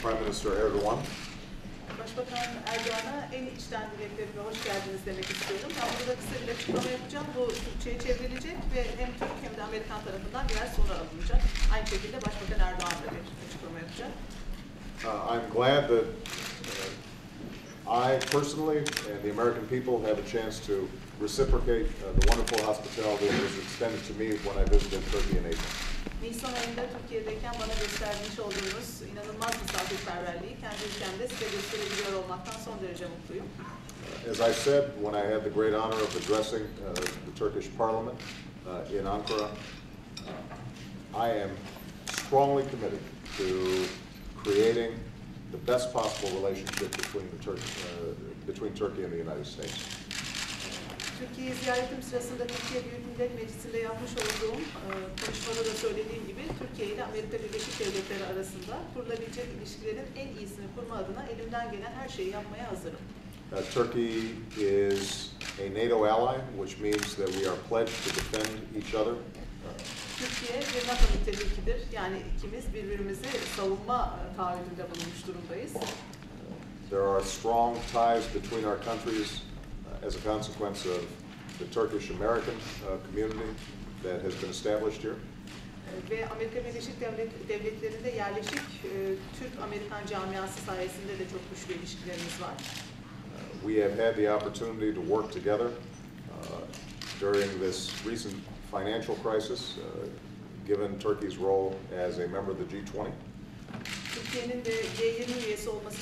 Prime Minister Erdogan. Başbakan Erdoğan'a en içten dileklerimle hoş geldiniz demek istiyorum. Ben burada kısa bir açıklama yapacağım. Bu Türkçe'ye çevrilecek ve hem Türk hem de Amerikan tarafından birer soru alınacak. Aynı şekilde Başbakan Erdoğan da bir açıklama yapacak. I'm glad that I personally and the American people have a chance to reciprocate the wonderful hospitality that was extended to me when I visited Turkey in April. Nisan ayında Türkiye'deyken bana göstermiş olduğunuz inanılmaz misafirperverliği kendi ülkemde size gösterebiliyor olmaktan son derece mutluyum. As I said when I had the great honor of addressing the Turkish Parliament in Ankara, I am strongly committed to creating the best possible relationship between Turkey and the United States. Türkiye'yi ziyaretim sırasında Türkiye Büyük Millet Meclisi'nde yapmış olduğum konuşmada da söylediğim gibi Türkiye ile Amerika Birleşik Devletleri arasında kurulabilecek ilişkilerin en iyisini kurma adına elimden gelen her şeyi yapmaya hazırım. Turkey is a NATO ally, which means that we are pledged to defend each other. Türkiye bir NATO müttefikidir. Yani ikimiz birbirimizi savunma taahhüdünde bulunmuş durumdayız. There are strong ties between our countries as a consequence of the Turkish-American community that has been established here. Ve Amerika Birleşik Devletleri'nde yerleşik Türk-Amerikan camiası sayesinde de çok güçlü ilişkilerimiz var. We have had the opportunity to work together during this recent financial crisis, given Turkey's role as a member of the G20. Türkiye'nin de G20 üyesi olması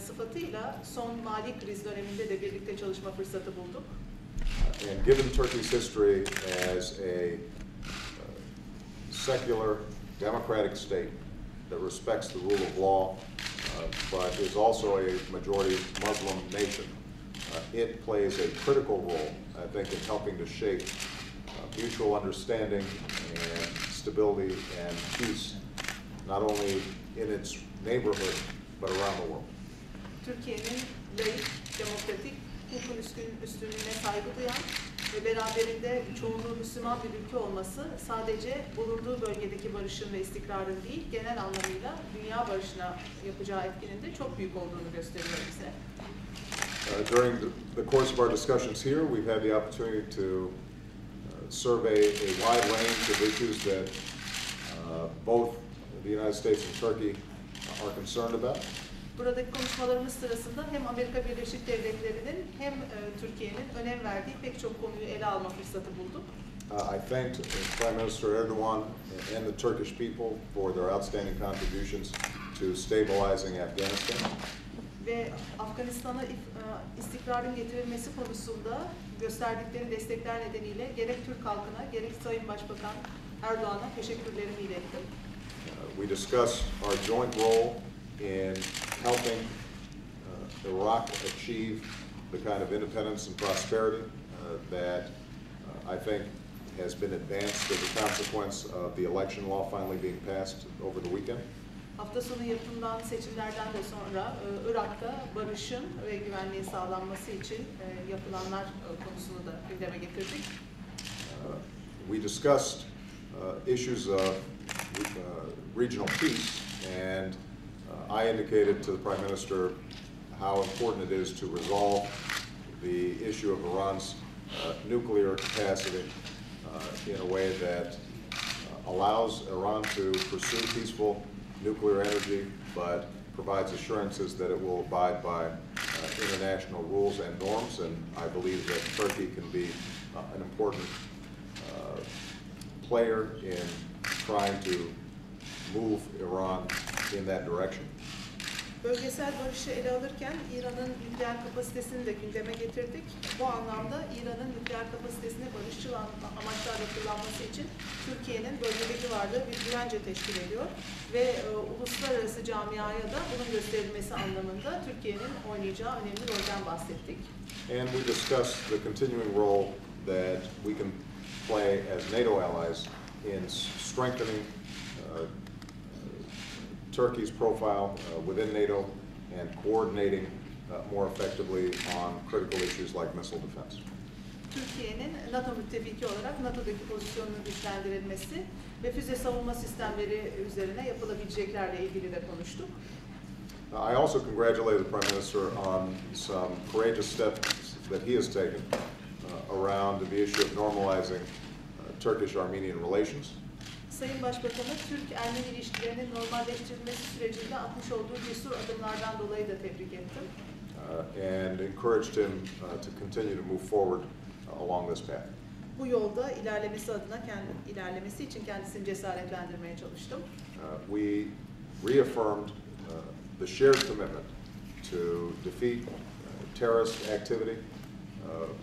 sıfatıyla son mali kriz döneminde de birlikte çalışma fırsatı bulduk. And given Turkey's history as a secular, democratic state that respects the rule of law, but is also a majority Muslim nation, it plays a critical role, I think, in helping to shape mutual understanding and stability and peace, not only in its neighborhood, but around the world. Türkiye'nin laik, demokratik, hukukun üstünlüğüne saygı duyan ve beraberinde çoğunluğu Müslüman bir ülke olması sadece bulunduğu bölgedeki barışın ve istikrarın değil, genel anlamıyla dünya barışına yapacağı etkinin de çok büyük olduğunu gösteriyor bize. During the course of our discussions here, we've had the opportunity to survey a wide range of issues that both the United States and Turkey are concerned about. Buradaki konuşmalarımız sırasında hem Amerika Birleşik Devletleri'nin hem Türkiye'nin önem verdiği pek çok konuyu ele alma fırsatı bulduk. I thank Prime Minister Erdogan and the Turkish people for their outstanding contributions to stabilizing Afghanistan. Ve Afganistan'a istikrarın getirilmesi konusunda gösterdikleri destekler nedeniyle gerek Türk halkına gerek Sayın Başbakan Erdoğan'a teşekkürlerimi ilettim. We discussed our joint role in helping Iraq achieve the kind of independence and prosperity that I think has been advanced as a consequence of the election law finally being passed over the weekend. Hafta sonu yapılan seçimlerden de sonra Irak'ta barışın ve güvenliğin sağlanması için yapılanlar konusunu da gündeme getirdik. We discussed issues of regional peace, and I indicated to the Prime Minister how important it is to resolve the issue of Iran's nuclear capacity in a way that allows Iran to pursue peaceful nuclear energy, but provides assurances that it will abide by international rules and norms, and I believe that Turkey can be an important player in trying to move Iran in that direction. Bölgesel barışı ele alırken İran'ın nükleer kapasitesini de gündeme getirdik. Bu anlamda İran'ın nükleer kapasitesini barışçıl amaçlarla kullanması için Türkiye'nin bölgedeki varlığı bir güvence teşkil ediyor ve uluslararası camiaya da bunun gösterilmesi anlamında Türkiye'nin oynayacağı önemli rolden bahsettik. And we discussed the continuing role that we can play as NATO allies in strengthening Turkey's profile within NATO and coordinating more effectively on critical issues like missile defense. Türkiye'nin NATO müttefiki olarak NATO'daki pozisyonunun güçlendirilmesi ve füze savunma sistemleri üzerine yapılabileceklerle ilgili de konuştuk. I also congratulate the Prime Minister on some courageous steps that he has taken around the issue of normalizing Turkish-Armenian relations. Sayın Başbakanı, Türk-Ermeni ilişkilerinin normalleştirilmesi sürecinde atmış olduğu cesur adımlardan dolayı da tebrik ettim. And encouraged him to continue to move forward along this path. Bu yolda ilerlemesi için kendisini cesaretlendirmeye çalıştım. We reaffirmed the shared commitment to defeat terrorist activity,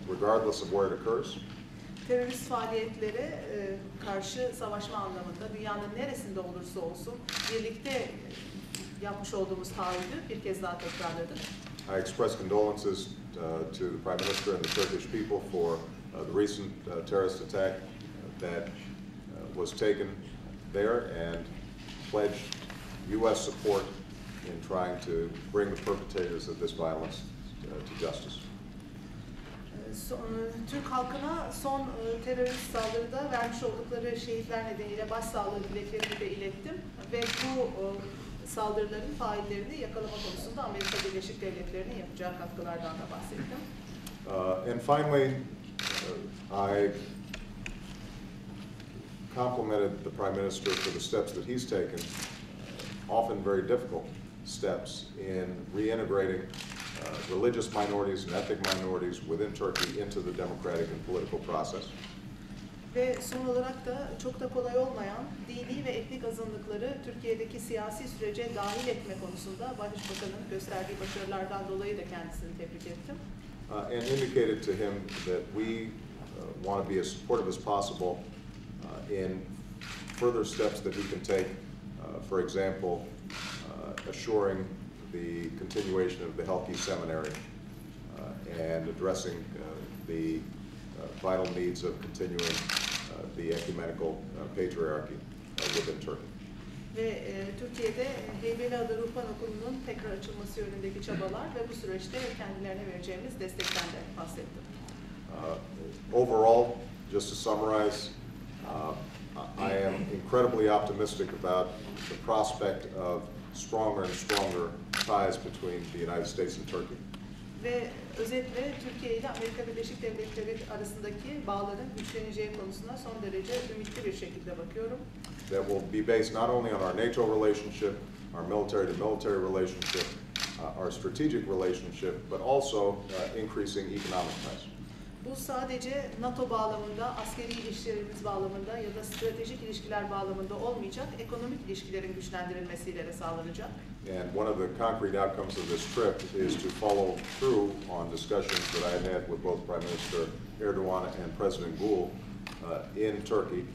regardless of where it occurs. Terörist faaliyetlere karşı savaşma anlamında dünyanın neresinde olursa olsun birlikte yapmış olduğumuz taahhüdü bir kez daha tekrarladık. I express condolences to the Prime Minister and the Turkish people for the recent terrorist attack that was taken there, and pledged U.S. support in trying to bring the perpetrators of this violence to justice. Türk halkına son terörist saldırıda vermiş oldukları şehitler nedeniyle başsağlığı dileklerimi de ilettim ve bu saldırıların faillerini yakalama konusunda Amerika Birleşik Devletleri'nin yapacağı katkılardan da bahsettim. And finally, I complimented the Prime Minister for the steps that he's taken, often very difficult steps, in reintegrating religious minorities and ethnic minorities within Turkey into the democratic and political process. Ve son olarak da çok da kolay olmayan dini ve etnik azınlıkları Türkiye'deki siyasi sürece dahil etme konusunda Başbakan'ın gösterdiği başarılardan dolayı da kendisini tebrik ettim. And indicated to him that we want to be as supportive as possible in further steps that he can take, for example, assuring the continuation of the Halki Seminary and addressing the vital needs of continuing the ecumenical patriarchy within Turkey. Ve Türkiye'de Heybeliada Ruhban Okulu'nun tekrar açılması yönündeki çabalar ve bu süreçte kendilerine vereceğimiz destekten de bahsettim. Overall, just to summarize, I am incredibly optimistic about the prospect of stronger and stronger ties between the United States and Turkey. Ve özetle Türkiye ile Amerika Birleşik Devletleri arasındaki bağların güçleneceği konusuna son derece ümitli bir şekilde bakıyorum. That will be based not only on our NATO relationship, our military-to-military relationship, our strategic relationship, but also increasing economic ties. Bu sadece NATO bağlamında, askeri ilişkilerimiz bağlamında ya da stratejik ilişkiler bağlamında olmayacak, ekonomik ilişkilerin güçlendirilmesiyle de sağlanacak. And one of the concrete outcomes of this trip is to follow through on discussions that I had with both Prime Minister Erdogan and President Gül in Turkey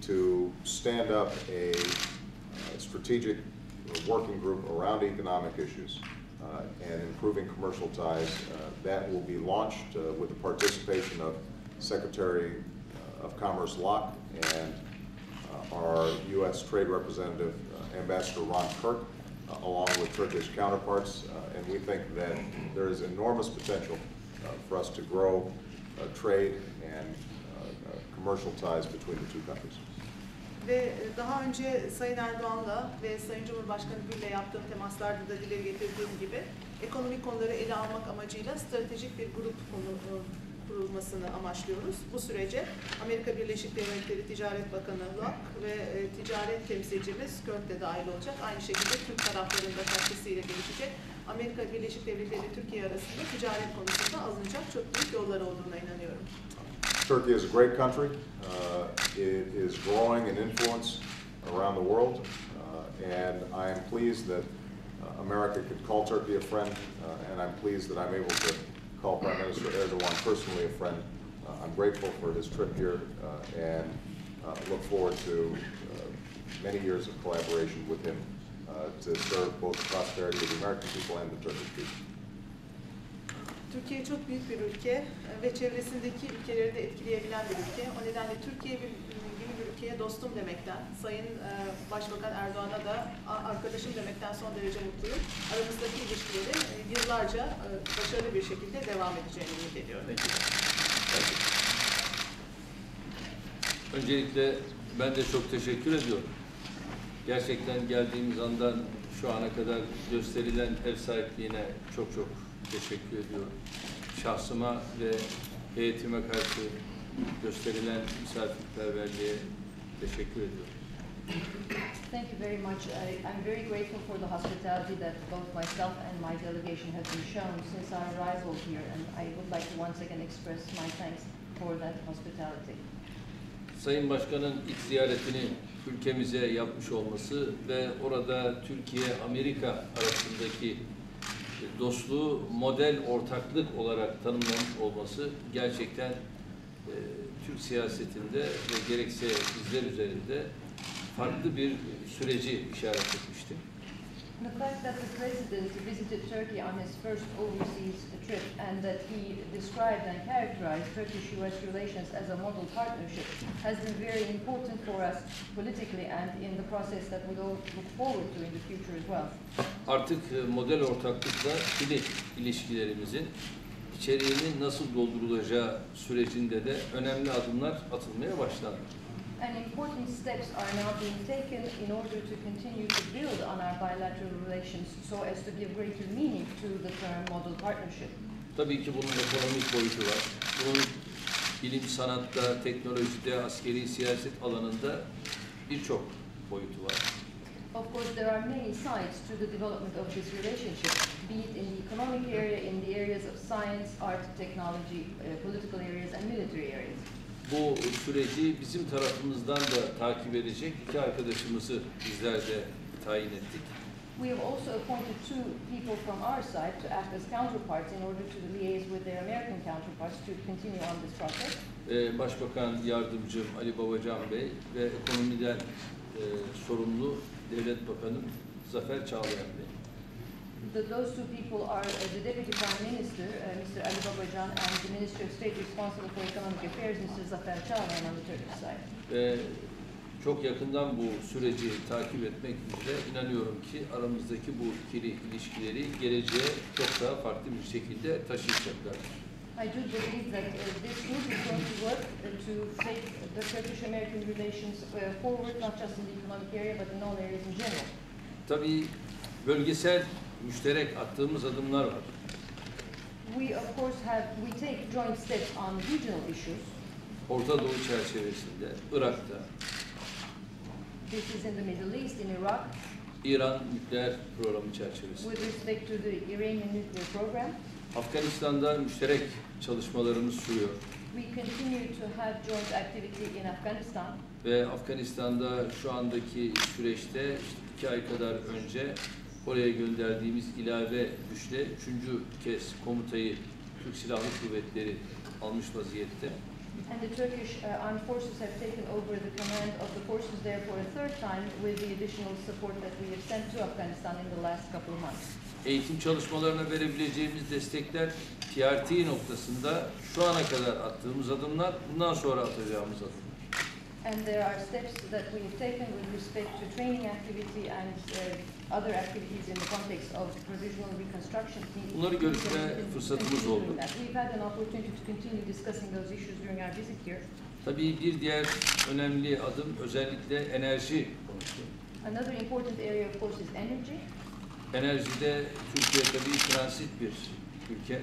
to stand up a strategic working group around economic issues and improving commercial ties. That will be launched with the participation of Secretary of Commerce Locke and our U.S. Trade Representative Ambassador Ron Kirk, along with Turkish counterparts, and we think that there is enormous potential for us to grow trade and commercial ties between the two countries. Ve daha önce Sayın Erdoğan'la ve Sayın Cumhurbaşkanı Gül'le yaptığım temaslarda da dile getirdiğim gibi ekonomik konuları ele almak amacıyla stratejik bir grup kurulmasını amaçlıyoruz. Bu sürece Amerika Birleşik Devletleri Ticaret Bakanı Locke ve ticaret temsilcimiz Kirk de dahil olacak. Aynı şekilde Türk taraflarının da katkısıyla gelişecek. Amerika Birleşik Devletleri ile Türkiye arasında ticaret konusunda alınacak çok büyük yollar olduğuna inanıyorum. Turkey is a great country. It is growing in influence around the world, and I am pleased that America could call Turkey a friend, and I'm pleased that I'm able to call Prime Minister Erdogan personally a friend. I'm grateful for his trip here and look forward to many years of collaboration with him to serve both the prosperity of the American people and the Turkish people. Türkiye çok büyük bir ülke ve çevresindeki ülkeleri de etkileyebilen bir ülke. O nedenle Türkiye gibi bir ülkeye dostum demekten, Sayın Başbakan Erdoğan'a da arkadaşım demekten son derece mutluyum. Aramızdaki ilişkileri yıllarca başarılı bir şekilde devam edeceğini ümit ediyorum. Peki. Öncelikle ben de çok teşekkür ediyorum. Gerçekten geldiğimiz andan şu ana kadar gösterilen ev sahipliğine çok teşekkür ediyorum. Şahsıma ve heyetime karşı gösterilen misafirperverliğe teşekkür ediyorum. Thank you very much. I'm very grateful for the hospitality that both myself and my delegation have been shown since our arrival here, and I would like to once again express my thanks for that hospitality. Sayın Başkan'ın ilk ziyaretini ülkemize yapmış olması ve orada Türkiye-Amerika arasındaki dostluğu model ortaklık olarak tanımlamış olması gerçekten Türk siyasetinde ve gerekse bizler üzerinde farklı bir süreci işaret etmişti. The fact that the President visited Turkey on his first overseas trip and that he described and characterized Turkish-US relations as a model partnership has been very important for us politically and in the process that we all look forward to in the future as well. Artık model ortaklıkla ikili ilişkilerimizin içeriğinin nasıl doldurulacağı sürecinde de önemli adımlar atılmaya başlandı. And important steps are now being taken in order to continue to build on our bilateral relations so as to give greater meaning to the term model partnership. Tabii ki bunun ekonomik boyutu var. Bunun bilim, sanatta, teknolojide, askeri siyaset alanında birçok boyutu var. Of course, there are many sides to the development of this relationship, be it in the economic area, in the areas of science, art, technology, political areas, and military areas. Bu süreci bizim tarafımızdan da takip edecek iki arkadaşımızı bizler de tayin ettik. We have also appointed two people from our side to act as counterparts in order to liaise with their American counterparts to continue on this process. Başbakan Yardımcım Ali Babacan Bey ve ekonomiden sorumlu Devlet Bakanım Zafer Çağlayan Bey. Those two people are the Deputy Prime Minister, Mr. Ali Babacan, and the Minister of State responsible for economic affairs, Mr. Zafer Çağlayan on the Turkish side. Çok yakından bu süreci takip etmek üzere inanıyorum ki aramızdaki bu ikili ilişkileri geleceğe çok daha farklı bir şekilde taşıyacaklar. I do believe that this group is going to work to take the Turkish-American relations forward, not just in the economic area, but in all areas in general. Tabii bölgesel müşterek attığımız adımlar var. We of course take joint steps on regional issues. Orta Doğu çerçevesinde, Irak'ta, This is in the Middle East, in Iraq, İran nükleer programı çerçevesinde. with respect to the Iranian nuclear program. Afganistan'da müşterek çalışmalarımız sürüyor. We continue to have joint activity in Afghanistan. Ve Afganistan'da şu andaki süreçte işte 2 ay kadar önce oraya gönderdiğimiz ilave güçle 3. kez komutayı Türk Silahlı Kuvvetleri almış vaziyette. And the Turkish armed forces have taken over the command of the forces there for a third time with the additional support that we have sent to Afghanistan in the last couple of months. Eğitim çalışmalarına verebileceğimiz destekler TRT noktasında şu ana kadar attığımız adımlar, bundan sonra atacağımız adımlar. And there are steps that we have taken with respect to training activity and other activities in the context of provisional reconstruction. Bunları görüşme fırsatımız oldu. We've had an opportunity to continue discussing those issues during our visit here. Tabii bir diğer önemli adım özellikle enerji konusu. Another important area of course is energy. Enerjide Türkiye tabii transit bir ülke.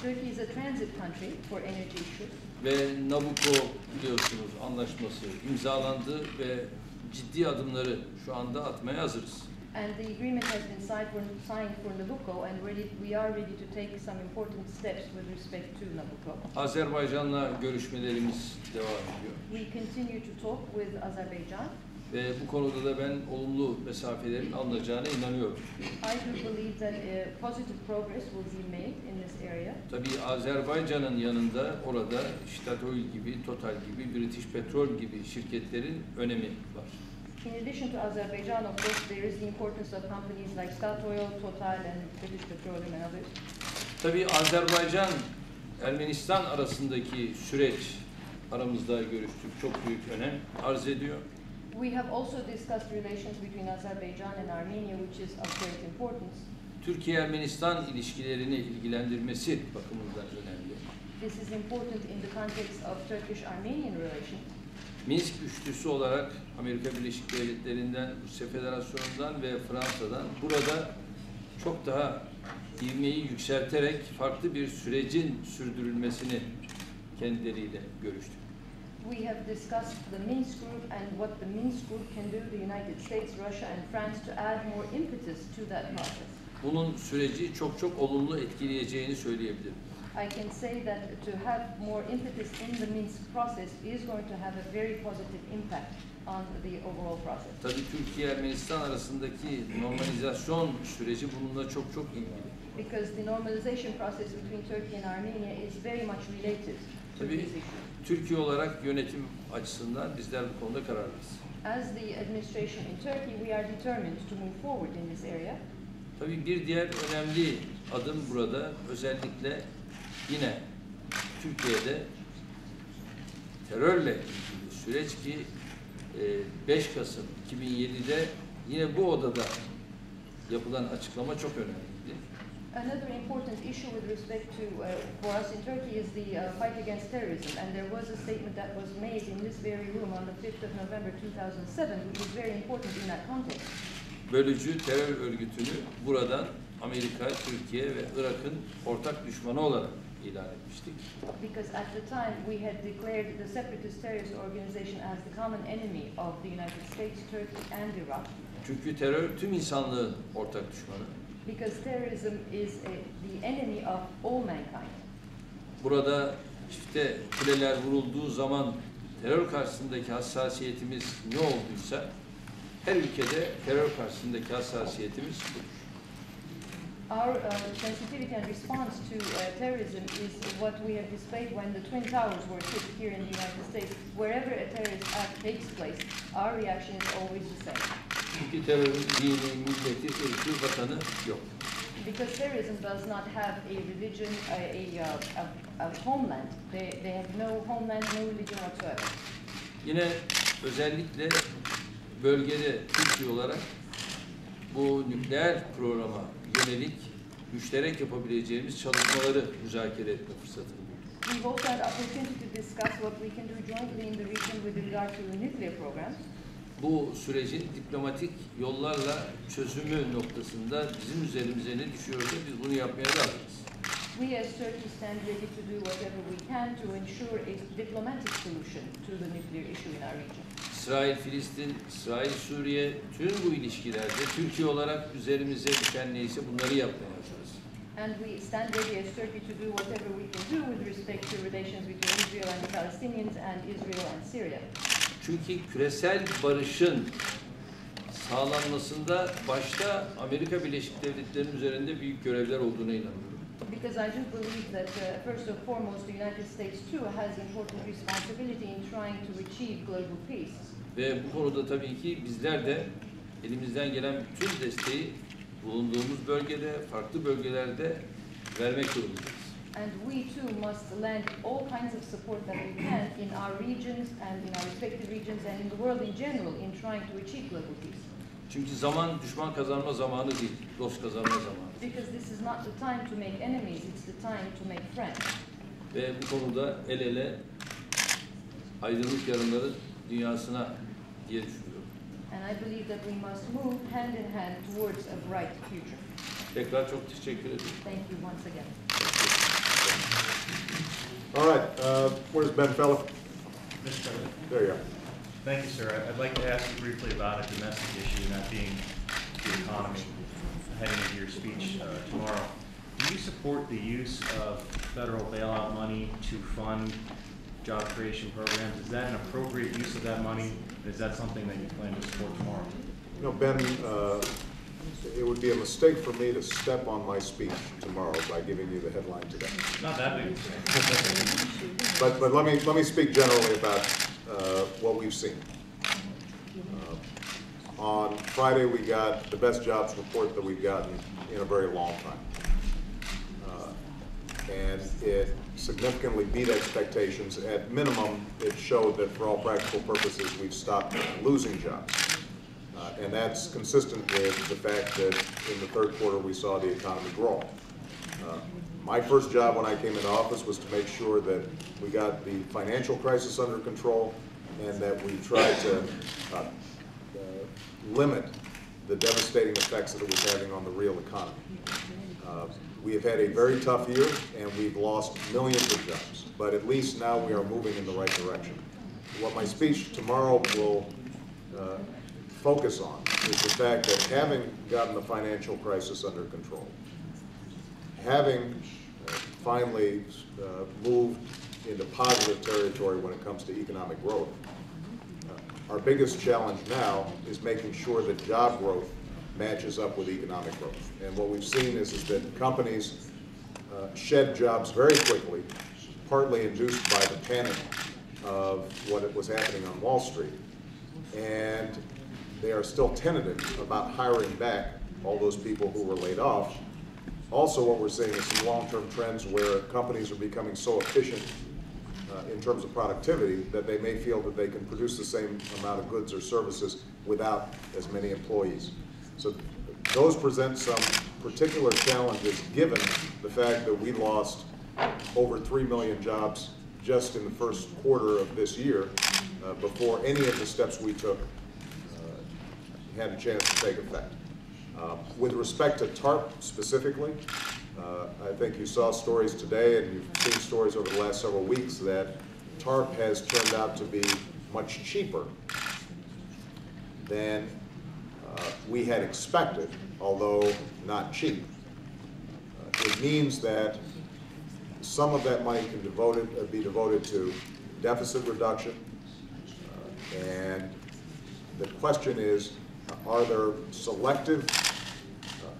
Turkey is a transit country for energy issues. Ve Nabucco biliyorsunuz anlaşması imzalandı ve ciddi adımları şu anda atmaya hazırız. And the agreement has been signed for Nabucco, and we are ready to take some important steps with respect to Nabucco. Azerbaycan'la görüşmelerimiz devam ediyor. We continue to talk with Azerbaijan. Ve bu konuda da ben olumlu mesafelerin alınacağına inanıyorum. I do believe that positive progress will be made in this area. Tabii Azerbaycan'ın yanında orada Statoil gibi, Total gibi, British Petrol gibi şirketlerin önemi var. In addition to Azerbaijan, of course, there is the importance of companies like Statoil, Total, and British Petroleum and others. Tabii Azerbaycan, Ermenistan arasındaki süreç aramızda görüştük, çok büyük önem arz ediyor. We have also discussed relations between Azerbaijan and Armenia, which is of great importance. Türkiye-Ermenistan ilişkilerini ilgilendirmesi bakımından önemli. This is important in the context of Turkish-Armenian relations. Minsk üçlüsü olarak Amerika Birleşik Devletleri'nden, Rusya Federasyonu'ndan ve Fransa'dan burada çok daha ivmeyi yükselterek farklı bir sürecin sürdürülmesini kendileriyle görüştük. We have discussed the Minsk Group and what the Minsk Group can do, the United States, Russia and France, to add more impetus to that process. Bunun süreci çok olumlu etkileyeceğini söyleyebilirim. I can say that to have more impetus in the Minsk process is going to have a very positive impact on the overall process. Tabii Türkiye-Ermenistan arasındaki normalizasyon süreci bununla çok ilgili. Because the normalization process between Turkey and Armenia is very much related to Tabii this issue. Türkiye olarak yönetim açısından bizler bu konuda kararlıyız. As the administration in Turkey, we are determined to move forward in this area. Tabii bir diğer önemli adım burada özellikle yine Türkiye'de terörle ilgili süreç ki 5 Kasım 2007'de yine bu odada yapılan açıklama çok önemliydi. Another important issue with respect to for us in Turkey is the fight against terrorism, and there was a statement that was made in this very room on the 5th of November 2007, which was very important in that context. Bölücü terör örgütünü buradan Amerika, Türkiye ve Irak'ın ortak düşmanı olarak ilan etmiştik. Because at the time we had declared the separatist terrorist organization as the common enemy of the United States, Turkey and Iraq. Çünkü terör tüm insanlığın ortak düşmanı. Because terrorism is the enemy of all mankind. Burada çifte kuleler vurulduğu zaman terör karşısındaki hassasiyetimiz ne olduysa her ülkede terör karşısındaki hassasiyetimiz budur. Our sensitivity and response to terrorism is what we have displayed when the Twin Towers were hit here in the United States. Wherever a terrorist act takes place, our reaction is always the same. Çünkü terörün dini, milleti, ırkı, vatanı yok. Because terrorism does not have a religion, a homeland. They have no homeland, no religion whatsoever. Yine özellikle bölgede Türkiye olarak bu nükleer programa yönelik müşterek yapabileceğimiz çalışmaları müzakere etme fırsatını bulduk. We've also had opportunity to discuss what we can do jointly in the region with regard to the nuclear program. Bu sürecin diplomatik yollarla çözümü noktasında bizim üzerimize ne düşüyorsa biz bunu yapmaya da hazırız. We as Turkey stand ready to do whatever we can to ensure a diplomatic solution to the nuclear issue in our region. İsrail, Filistin, İsrail, Suriye tüm bu ilişkilerde Türkiye olarak üzerimize düşen neyse bunları yapmaya hazırız. And we stand ready as Turkey to do whatever we can do with respect to relations between Israel and the Palestinians and Israel and Syria. Çünkü küresel barışın sağlanmasında başta Amerika Birleşik Devletleri'nin üzerinde büyük görevler olduğuna inanıyorum. Because I do believe that first and foremost the United States too has important responsibility in trying to achieve global peace. Ve bu konuda tabii ki bizler de elimizden gelen bütün desteği bulunduğumuz bölgede, farklı bölgelerde vermek durumundayız. And we too must lend all kinds of support that we can in our regions and in our respective regions and in the world in general in trying to achieve global peace. Çünkü zaman düşman kazanma zamanı değil, dost kazanma zamanı. Because this is not the time to make enemies, it's the time to make friends. Ve bu konuda el ele aydınlık yarınların dünyasına diye düşünüyorum. And I believe that we must move hand in hand towards a bright future. Tekrar çok teşekkür ederim. Thank you once again. All right, where's Ben Fella? Mr. President. There you are. Thank you, sir. I'd like to ask you briefly about a domestic issue, that being the economy, heading into your speech tomorrow. Do you support the use of federal bailout money to fund job creation programs? Is that an appropriate use of that money? Is that something that you plan to support tomorrow? You know, Ben, it would be a mistake for me to step on my speech tomorrow by giving you the headline today. Not that big. But let me speak generally about what we've seen. On Friday, we got the best jobs report that we've gotten in a very long time. And it significantly beat expectations. At minimum, it showed that for all practical purposes, we've stopped losing jobs. And that's consistent with the fact that in the third quarter, we saw the economy grow. My first job when I came into office was to make sure that we got the financial crisis under control and that we tried to limit the devastating effects that it was having on the real economy. We have had a very tough year, and we've lost millions of jobs, but at least now we are moving in the right direction. What my speech tomorrow will focus on is the fact that having gotten the financial crisis under control, having finally moved into positive territory when it comes to economic growth, our biggest challenge now is making sure that job growth matches up with economic growth. And what we've seen is that companies shed jobs very quickly, partly induced by the panic of what was happening on Wall Street. And they are still tentative about hiring back all those people who were laid off. Also, what we're seeing is some long-term trends where companies are becoming so efficient in terms of productivity that they may feel that they can produce the same amount of goods or services without as many employees. So those present some particular challenges given the fact that we lost over 3 million jobs just in the first quarter of this year before any of the steps we took had a chance to take effect. With respect to TARP specifically, I think you saw stories today and you've seen stories over the last several weeks that TARP has turned out to be much cheaper than we had expected, although not cheap. It means that some of that money can be devoted to deficit reduction, and the question is, are there selective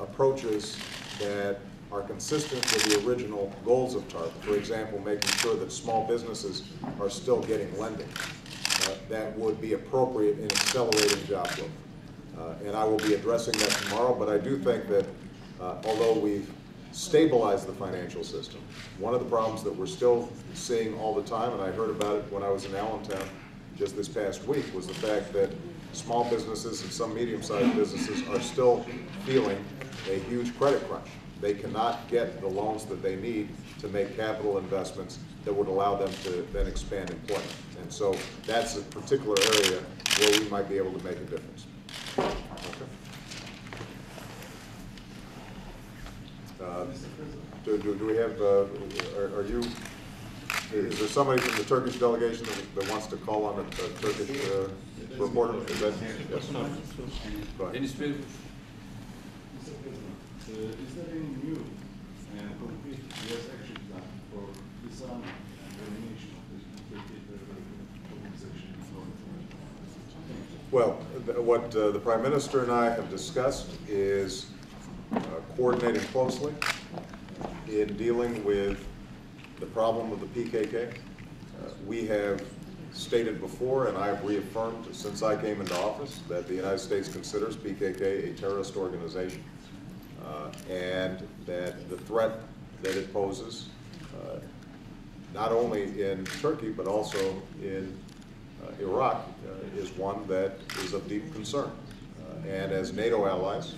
approaches that are consistent with the original goals of TARP? For example, making sure that small businesses are still getting lending that would be appropriate in accelerating job growth. And I will be addressing that tomorrow, but I do think that although we've stabilized the financial system, one of the problems that we're still seeing all the time, and I heard about it when I was in Allentown just this past week, was the fact that small businesses and some medium-sized businesses are still feeling a huge credit crunch. They cannot get the loans that they need to make capital investments that would allow them to then expand employment. And so that's a particular area where we might be able to make a difference. Okay. Do we have, are you, is there somebody from the Turkish delegation that wants to call on a Turkish reporter? Is that, yes. Go ahead. Deniz Bey, Is there any new and concrete US action plan for disarmament and elimination of the organization? Well, what the Prime Minister and I have discussed is coordinating closely in dealing with the problem of the PKK. We have stated before, and I have reaffirmed since I came into office, that the United States considers PKK a terrorist organization. And that the threat that it poses, not only in Turkey but also in Iraq, is one that is of deep concern. And as NATO allies,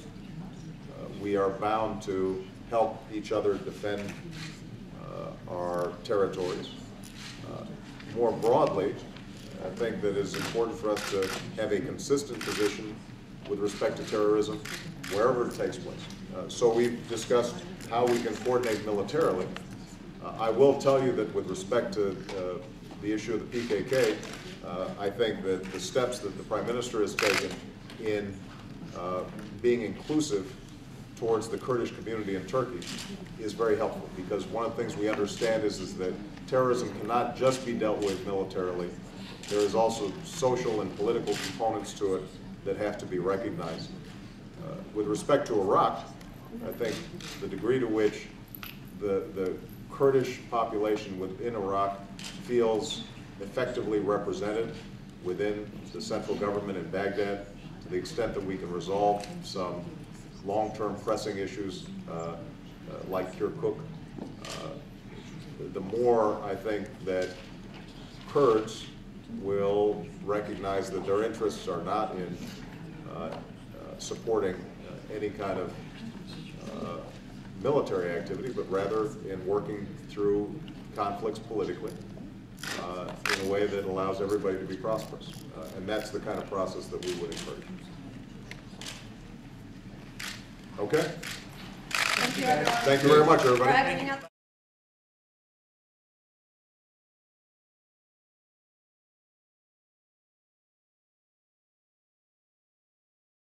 we are bound to help each other defend our territories. More broadly, I think that it is important for us to have a consistent position with respect to terrorism wherever it takes place. So we've discussed how we can coordinate militarily. I will tell you that with respect to the issue of the PKK, I think that the steps that the Prime Minister has taken in being inclusive towards the Kurdish community in Turkey is very helpful, because one of the things we understand is that terrorism cannot just be dealt with militarily. There is also social and political components to it that have to be recognized. With respect to Iraq, I think the degree to which the Kurdish population within Iraq feels effectively represented within the central government in Baghdad, to the extent that we can resolve some long-term pressing issues like Kirkuk, the more I think that Kurds will recognize that their interests are not in supporting any kind of military activity, but rather in working through conflicts politically in a way that allows everybody to be prosperous. And that's the kind of process that we would encourage. Okay? Thank you, everyone. Thank you very much, everybody. For having us.